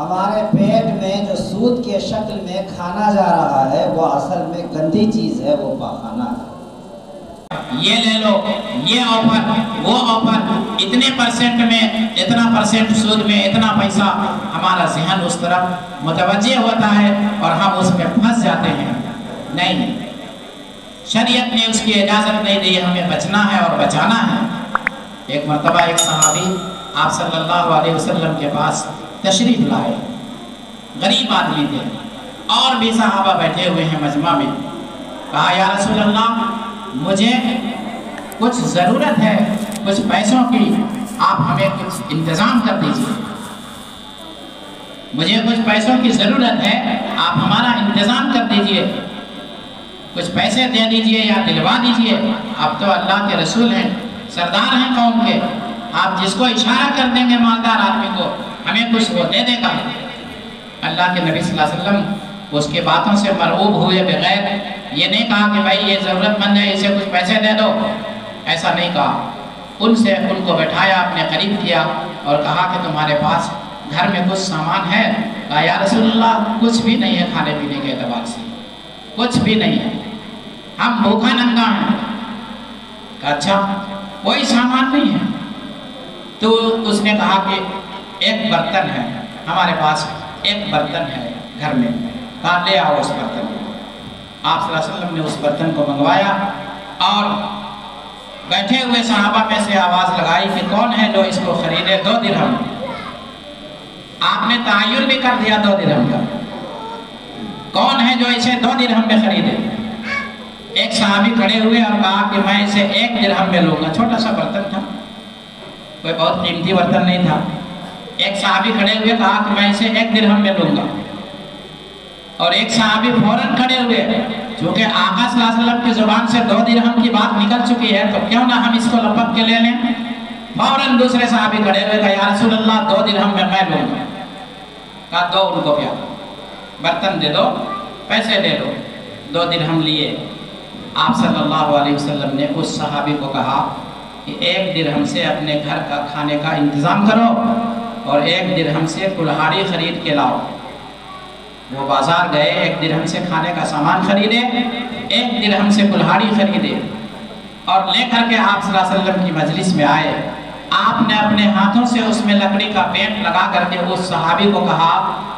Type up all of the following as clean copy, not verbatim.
ہمارے پیٹ میں جو سود کے شکل میں کھانا جا رہا ہے وہ اصل میں گندی چیز ہے، وہ پاخانہ ہے۔ یہ لے لو، یہ آفر، وہ آفر، اتنے پرسنٹ میں، اتنا پرسنٹ سود میں، اتنا پیسہ، ہمارا ذہن اس طرف متوجہ ہوتا ہے اور ہم اس میں پھنس جاتے ہیں۔ نہیں، شریعت نے اس کی اجازت نہیں دی، ہمیں بچنا ہے اور بچانا ہے۔ ایک مرتبہ ایک صحابی آپ صلی اللہ علیہ وسلم کے پاس تشریف لائے، غریب آدمی تھے، اور بھی صحابہ بیٹھے ہوئے ہیں مجمع میں۔ کہا یا رسول اللہ، مجھے کچھ ضرورت ہے، کچھ پیسوں کی، آپ ہمیں کچھ انتظام کر دیجئے۔ مجھے کچھ پیسوں کی ضرورت ہے، آپ ہمارا انتظام کر دیجئے، کچھ پیسے دے دیجئے یا دلوا دیجئے۔ آپ تو اللہ کے رسول ہیں، سردار ہیں قوم کے، آپ جس کو اشارہ کر دیں گے مالدار آدمی کو، ہمیں کچھ وہ دے دے گا۔ اللہ کے نبی صلی اللہ علیہ وسلم اس کے باتوں سے مرعوب ہوئے بغیر یہ نہیں کہا کہ بھائی یہ ضرورت مند ہے، اسے کچھ پیسے دے دو، ایسا نہیں کہا۔ ان کو بٹھایا، اپنے قریب کیا اور کہا کہ تمہارے پاس گھر میں کچھ سامان ہے؟ کہا یا رسول اللہ، کچھ بھی نہیں ہے، کھانے پینے کے اعتبار سے کچھ بھی نہیں ہے، ہم بھوکا ننگا ہیں۔ کہا اچھا، کوئی سامان نہیں ہے؟ تو اس نے کہا کہ ایک برتن ہے ہمارے پاس، ایک برتن ہے گھر میں۔ کہا لے آؤ اس برتن کو۔ آپ صلی اللہ علیہ وسلم نے اس برتن کو منگوایا اور بیٹھے ہوئے صحابہ میں سے آواز لگائی کہ کون ہے جو اس کو خریدے؟ 2 درہم۔ آپ نے تعین بھی کر دیا 2 درہم کا، کون ہے جو اسے 2 درہم میں خریدے؟ ایک صحابی کھڑے ہوئے اور کہا کہ میں اسے 1 درہم میں لوں گا۔ چھوٹا سا برتن تھا، کوئی بہت قیمتی برتن نہیں تھا۔ ایک صحابی کھڑے ہوئے کہا کہ میں اسے 1 درہم میں لوں گا، اور ایک صحابی فوراً کھڑے ہوئے، چونکہ آقا صلی اللہ علیہ وسلم کی زبان سے 2 درہم کی بات نکل چکی ہے تو کیوں نہ ہم اس کو لپک کے لے لیں۔ فوراً دوسرے صحابی کھڑے ہوئے، کہا یا رسول اللہ 2 درہم میں لوں گا۔ کہا دو ان کو، کیا برتن دے دو، پیسے دے دو۔ 2 درہم لیے۔ آپ صلی اللہ علیہ وسلم نے اس صحابی کو کہا کہ 1 درہم سے اپنے گھر کا کھانے کا انتظام کرو اور 1 درہم سے کلہاڑی خرید کے لاؤ۔ وہ بازار گئے، 1 درہم سے کھانے کا سامان خریدے، 1 درہم سے کلہاڑی خریدے اور لے کر کے آپ صلی اللہ علیہ وسلم کی مجلس میں آئے۔ آپ نے اپنے ہاتھوں سے اس میں لکڑی کا پینٹ لگا کر کے اس صحابی کو کہا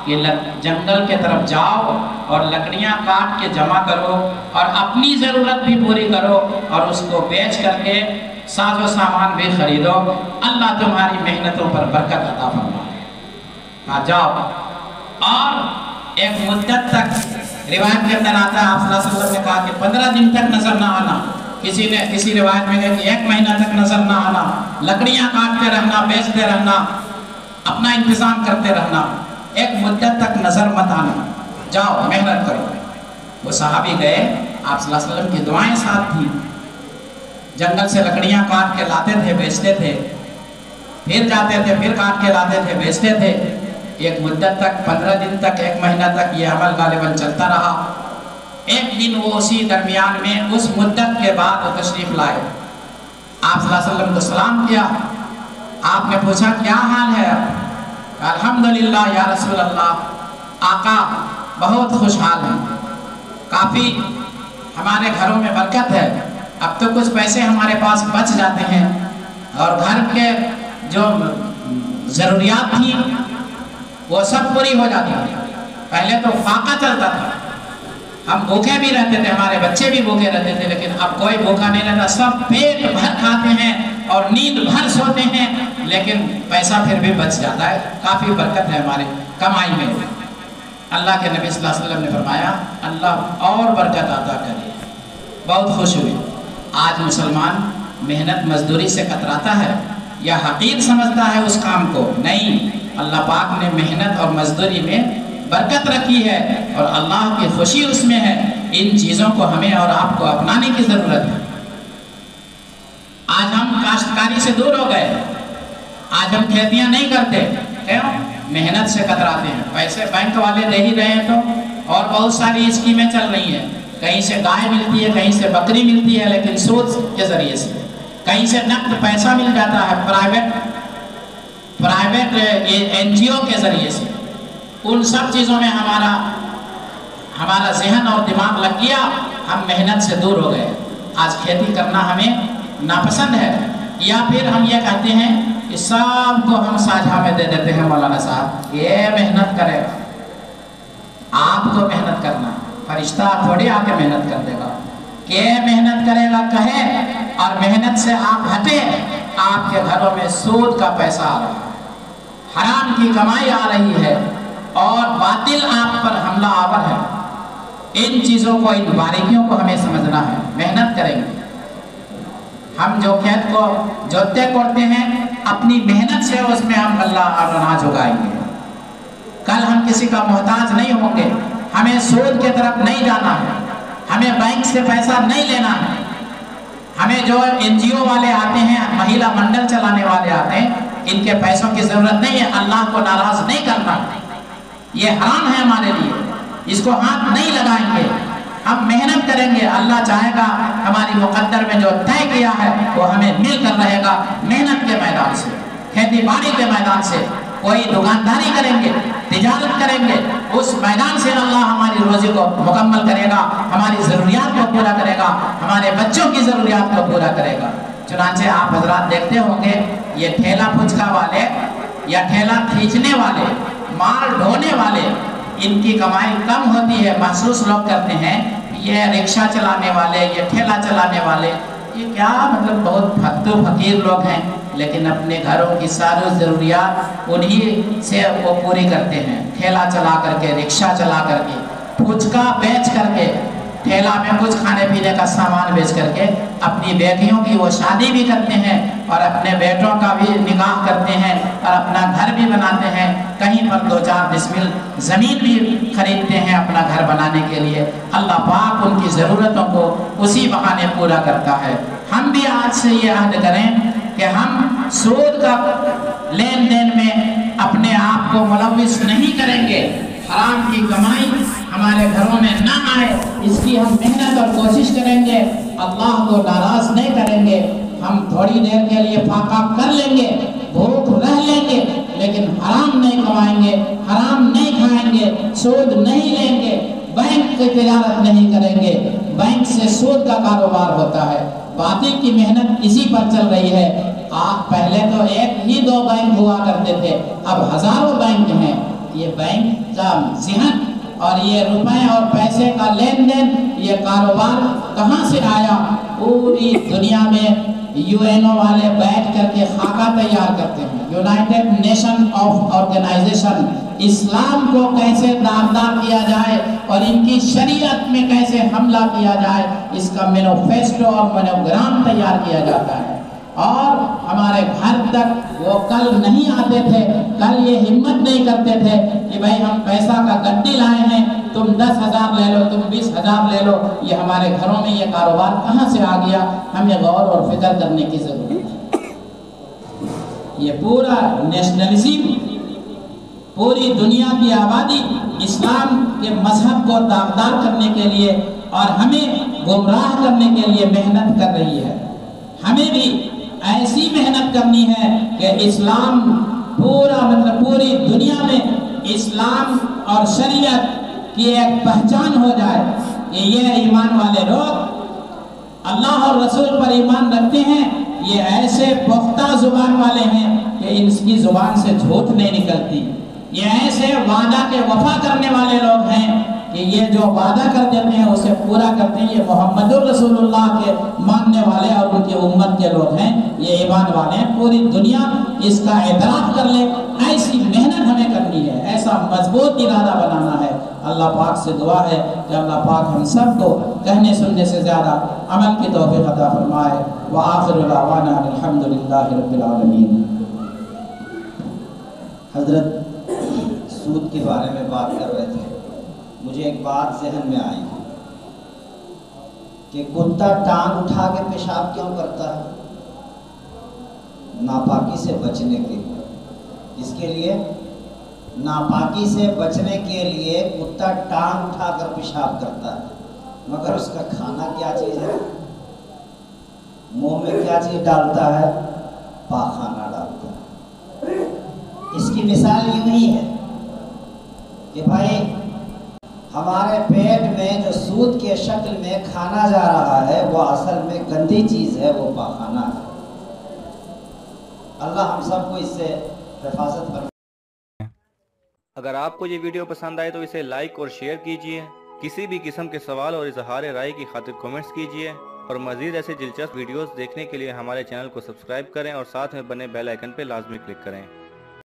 کہ جنگل کے طرف جاؤ اور لکڑیاں کاٹ کے جمع کرو اور اپنی ضرورت بھی پوری کرو اور اس کو بیچ کر کے ساز و سامان بھی خریدو، اللہ تمہاری محنتوں پر برکت عطا فرمائے۔ کہا جاؤ۔ اور ایک مدت تک روایت کے اندر آتا ہے، آپ صلی اللہ علیہ وسلم نے کہا کہ 15 دن تک نظر نہ آنا، کسی روایت میں کہا کہ 1 مہینہ تک نظر نہ آنا، لکڑیاں کاٹتے رہنا، بیچتے رہنا، اپنا انتظام کرتے رہنا، ایک مدت تک نظر مت آنا، جاؤ محنت کرو۔ وہ صحابی گئے، آپ صلی اللہ علیہ وسلم کی دعائیں ساتھ تھیں، جنگل سے لکڑیاں کاٹ کے لاتے تھے، بیچتے تھے، پھر جاتے تھے، پھر کاٹ کے لاتے تھے، بیچتے تھے۔ ایک مدت تک، 15 دن تک، 1 مہینہ تک یہ عمل غالباً چلتا رہا۔ ایک دن وہ اسی درمیان میں اس مدت کے بعد وہ تشریف لائے، آپ صلی اللہ علیہ وسلم کو سلام کیا۔ آپ نے پوچھا کیا حال ہے؟ الحمدللہ یا رسول اللہ، آقا بہت خوشحال ہیں، کافی ہمارے گھروں میں برکت ہے، اب تو کچھ پیسے ہمارے پاس بچ جاتے ہیں اور گھر کے جو ضروریات تھیں وہ سب پوری ہو جاتی ہیں۔ پہلے تو فاقہ چلتا تھا، ہم بھوکے بھی رہتے تھے، ہمارے بچے بھی بھوکے رہتے تھے، لیکن اب کوئی بھوکا نہیں رہتا، سب پیٹ بھر کھاتے ہیں اور نیند بھر سوتے ہیں، لیکن پیسہ پھر بھی بچ جاتا ہے، کافی برکت ہے ہماری کمائی میں۔ اللہ کے نبی صلی اللہ علیہ وسلم نے فرمایا اللہ اور برکت عطا کرے۔ بہت خوش ہوئے۔ آج مسلمان محنت مزدوری سے کتراتا ہے یا حقیر سمجھتا ہے اس کام کو؟ نہیں، اللہ پاک نے محنت اور مزدوری میں برکت رکھی ہے اور اللہ کی خوشی اس میں ہے۔ ان چیزوں کو ہمیں اور آپ کو اپنانے کی ضرورت ہے۔ آج ہم کاشتکاری سے دور ہو گئے، آج ہم کھیتیاں نہیں کرتے، کیوں؟ محنت سے کتراتے ہیں۔ پیسے بینک والے دے ہی رہے ہیں تو، اور بہت ساری اسکیمیں چل رہی ہیں، کہیں سے گائے ملتی ہے، کہیں سے بکری ملتی ہے، لیکن سود کے ذریعے سے، کہیں سے نقد پیسہ مل جاتا ہے پرائیویٹ این جی او کے ذریعے سے، उन सब चीज़ों में हमारा जहन और दिमाग लग गया, हम मेहनत से दूर हो गए। आज खेती करना हमें नापसंद है, या फिर हम ये कहते हैं कि सबको हम साझा में दे देते हैं, मौलाना साहब ये मेहनत करेगा, आपको मेहनत करना, फरिश्ता थोड़ी आके मेहनत कर देगा, के मेहनत करेगा कहे और मेहनत से आप हटे, आपके घरों में सूद का पैसा आ रहा है, हराम की कमाई आ रही है और बातिल आप पर हमला आवर है। इन चीज़ों को, इन बारीकियों को हमें समझना है। मेहनत करेंगे, हम जो खेत को जोतते कोड़ते हैं अपनी मेहनत से उसमें हम गल्ला और अनाज उगाएंगे। कल हम किसी का मोहताज नहीं होंगे, हमें सूद की तरफ नहीं जाना है, हमें बैंक से पैसा नहीं लेना है। हमें जो NGO वाले आते हैं, महिला मंडल चलाने वाले आते हैं, इनके पैसों की ज़रूरत नहीं है। अल्लाह को नाराज़ नहीं करना, ये हराम है हमारे लिए, इसको हाथ नहीं लगाएंगे। हम मेहनत करेंगे, अल्लाह चाहेगा हमारी मुक़द्दर में जो तय किया है वो हमें मिलकर रहेगा। मेहनत के मैदान से, खेती बाड़ी के मैदान से, कोई दुकानदारी करेंगे, तिजारत करेंगे, उस मैदान से अल्लाह हमारी रोज़ी को मुकम्मल करेगा, हमारी ज़रूरियात को पूरा करेगा, हमारे बच्चों की ज़रूरियात को पूरा करेगा। चुनांचे आप हजरात देखते होंगे, ये ठेला फुचका वाले या ठेला खींचने वाले, माल ढोने वाले, इनकी कमाई कम होती है, महसूस लोग करते हैं। ये रिक्शा चलाने वाले, ये ठेला चलाने वाले, ये क्या मतलब बहुत फद्दू फकीर लोग हैं, लेकिन अपने घरों की सारी ज़रूरियात उन्हीं से वो पूरी करते हैं। ठेला चला करके, रिक्शा चला करके, फुचका बेच करके, ठेला में कुछ खाने पीने का सामान बेच करके अपनी बेटियों की वो शादी भी करते हैं और अपने बेटों का भी निकाह करते हैं और अपना घर भी बनाते हैं। कहीं पर 2-4 डिसमिल ज़मीन भी खरीदते हैं अपना घर बनाने के लिए। अल्लाह पाक उनकी ज़रूरतों को उसी बहाने पूरा करता है। हम भी आज से ये अहद करें कि हम सूद का लेन देन में अपने आप को मुलव्विस नहीं करेंगे, हराम की कमाई हमारे घरों में ना आए, इसकी हम मेहनत और कोशिश करेंगे। अल्लाह को नाराज़ नहीं करेंगे। हम थोड़ी देर के लिए फाका कर लेंगे, भूख रह लेंगे, लेकिन हराम नहीं कमाएंगे, हराम नहीं खाएंगे, सूद नहीं लेंगे, बैंक की तिजारत नहीं करेंगे। बैंक से सूद का कारोबार होता है, बातिल की मेहनत इसी पर चल रही है। पहले तो 1 ही 2 बैंक हुआ करते थे, अब हज़ारों बैंक हैं। ये बैंक का ज़हन और ये रुपए और पैसे का लेन देन, ये कारोबार कहाँ से आया? पूरी दुनिया में UNO वाले बैठ करके खाका तैयार करते हैं, यूनाइटेड नेशन ऑफ ऑर्गेनाइजेशन, इस्लाम को कैसे दागदार किया जाए और इनकी शरीयत में कैसे हमला किया जाए, इसका मैनिफेस्टो और मोनोग्राम तैयार किया जाता है। और हमारे घर तक वो कल नहीं आते थे, कल ये हिम्मत नहीं करते थे कि भाई हम पैसा का गड्डी लाए हैं, तुम 10,000 ले लो, तुम 20,000 ले लो। ये हमारे घरों में ये कारोबार कहाँ से आ गया? हमें गौर और फिक्र करने की ज़रूरत है। ये पूरा नेशनलिज्म, पूरी दुनिया की आबादी इस्लाम के मजहब को दागदार करने के लिए और हमें गुमराह करने के लिए मेहनत कर रही है। हमें भी ऐसी मेहनत करनी है कि इस्लाम पूरा मतलब पूरी दुनिया में इस्लाम और शरीयत की एक पहचान हो जाए कि ये ईमान वाले लोग अल्लाह और रसूल पर ईमान रखते हैं, ये ऐसे पुख्ता जुबान वाले हैं कि इनकी जुबान से झूठ नहीं निकलती। ये ऐसे वादा के वफा करने वाले लोग हैं कि ये जो वादा कर देते हैं उसे पूरा करते हैं। ये मोहम्मदुर रसूलुल्लाह के मानने वाले और उनकी उम्मत के लोग हैं, ये ईमान वाले हैं। पूरी दुनिया इसका एतराफ़ कर ले, ऐसी मेहनत हमें करनी है, ऐसा मजबूत इरादा बनाना है। अल्लाह पाक से दुआ है कि अल्लाह पाक हम सब को कहने सुनने से ज़्यादा अमल की तौफ़ीक़ अता फरमाए। व आखिरु दावाना अल्हम्दुलिल्लाहि रब्बिल आलमीन। हज़रत सूद के बारे में बात कर रहे थे, मुझे एक बात जहन में आई कि कुत्ता टांग उठा के पेशाब क्यों करता है? नापाकी से बचने के लिए। इसके लिए नापाकी से बचने के लिए कुत्ता टांग उठाकर पेशाब करता है, मगर उसका खाना क्या चीज़ है? मुंह में क्या चीज़ डालता है? पाखाना डालता है। इसकी मिसाल यूं ही है हमारे पेट में जो सूद के शक्ल में खाना जा रहा है वो असल में गंदी चीज़ है, वो पाखाना है। अल्लाह हम सबको इससे हिफाजत फरमाए। अगर आपको ये वीडियो पसंद आए तो इसे लाइक और शेयर कीजिए। किसी भी किस्म के सवाल और इजहार राय की खातिर कमेंट्स कीजिए और मज़ीद ऐसे दिलचस्प वीडियोस देखने के लिए हमारे चैनल को सब्सक्राइब करें और साथ में बने बेल आइकन पर लाजमी क्लिक करें।